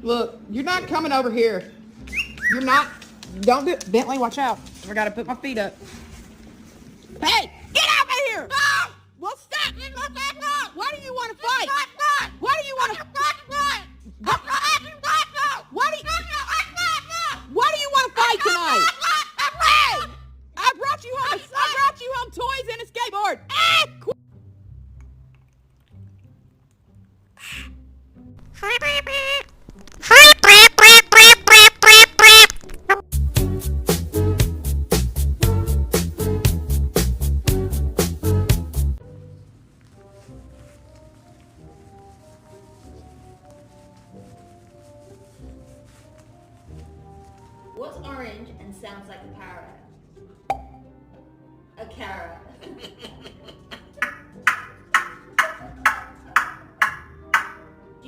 Look, you're not coming over here. You're not. Don't do it. Bentley, watch out. I gotta put my feet up. Hey, get out of here! Ah! Well, stop! Why do you want to fight? Why do you want to fight? Why do you want to fight tonight? Hey! I brought you home toys and a skateboard. What's orange and sounds like a parrot? A carrot.